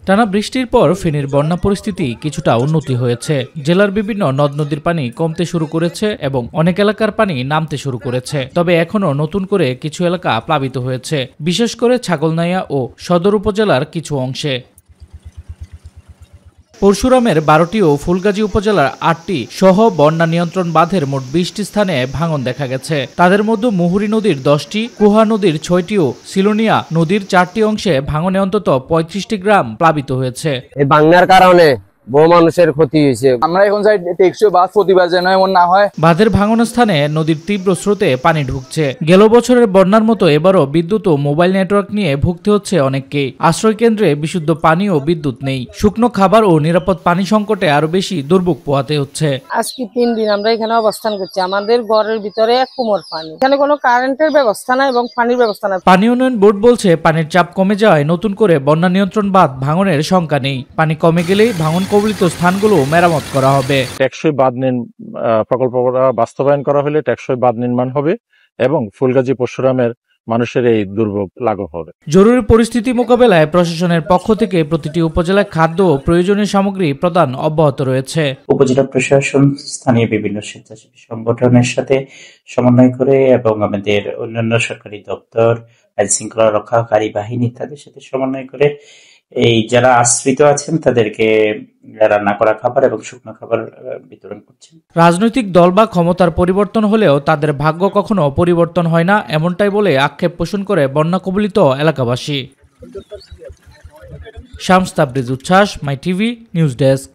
টানা বৃষ্টির পর ফেনীর বন্যা পরিস্থিতি কিছুটা উন্নতি হয়েছে। জেলার বিভিন্ন নদ নদীর পানি কমতে শুরু করেছে এবং অনেক এলাকার পানি নামতে শুরু করেছে। তবে এখনও নতুন করে কিছু এলাকা প্লাবিত হয়েছে, বিশেষ করে ছাগলনাইয়া ও সদর উপজেলার কিছু অংশে। পরশুরামের ১২টি ও ফুলগাজী উপজেলার ৮টি সহ বন্যা নিয়ন্ত্রণ বাঁধের মোট ২০টি স্থানে ভাঙন দেখা গেছে। তাদের মধ্যে মুহুরী নদীর ১০টি, কুহা নদীর ৬টি ও সিলোনিয়া নদীর ৪টি অংশে ভাঙনে অন্তত ৩৫টি গ্রাম প্লাবিত হয়েছে। এই বন্যার কারণে বহু মানুষের ক্ষতি হয়েছে। আমরা এখন চাই টেকসই বাঁধ প্রতিবার যেন এমন না হয়। বাঁধের ভাঙনের স্থানে নদীর তীব্র স্রোতে পানি ঢুকছে। গেল বছরের বন্যার মতো এবারও বিদ্যুৎ ও মোবাইল নেটওয়ার্ক নিয়ে ভুগতে হচ্ছে অনেককেই। আশ্রয় কেন্দ্রে বিশুদ্ধ পানি ও বিদ্যুৎ নেই। শুকনো খাবার ও নিরাপদ পানি সংকটে আরো বেশি দুর্ভোগ পোহাতে হচ্ছে। আজকে ৩ দিন আমরা এখানে অবস্থান করছি। আমাদের ঘরের ভিতরে এক কোমর পানি। এখানে কোনো কারেন্টের ব্যবস্থা নাই এবং পানির ব্যবস্থা নাই। পানি উন্নয়ন বোর্ড বলছে, পানির চাপ কমে যাওয়ায় নতুন করে বন্যা নিয়ন্ত্রণ বাঁধ ভাঙনের শঙ্কা নেই। পানি কমে গেলেই ভাঙন কবলিত স্থানগুলো মেরামত করা হবে। টেকসই বাঁধ প্রকল্প বাস্তবায়ন করা হলে টেকসই বাঁধ নির্মাণ হবে এবং ফুলগাজী পরশুরামের মানুষের এই দুর্ভোগ লাঘব হবে। জরুরি পরিস্থিতি মোকাবেলায় প্রশাসনের পক্ষ থেকে প্রতিটি উপজেলায় খাদ্য ও প্রয়োজনীয় সামগ্রী প্রদান অব্যাহত রয়েছে। উপজেলা প্রশাসন স্থানীয় বিভিন্ন স্বেচ্ছাসেবী সংগঠনের সাথে সমন্বয় করে এবং আমাদের অন্যান্য সরকারি দপ্তর, আইন শৃঙ্খলা রক্ষাকারী বাহিনী তাদের সাথে সমন্বয় করে এই যারা আশ্রিত আছেন তাদেরকে রান্না করা খাবার এবং শুকনো খাবার বিতরণ করছেন। রাজনৈতিক দল বা ক্ষমতার পরিবর্তন হলেও তাদের ভাগ্য কখনো পরিবর্তন হয় না, এমনটাই বলে আক্ষেপ পোষণ করে বন্যা কবলিত এলাকাবাসী। শামস তাবরেজ উচ্ছ্বাস, মাই টিভি নিউজ ডেস্ক।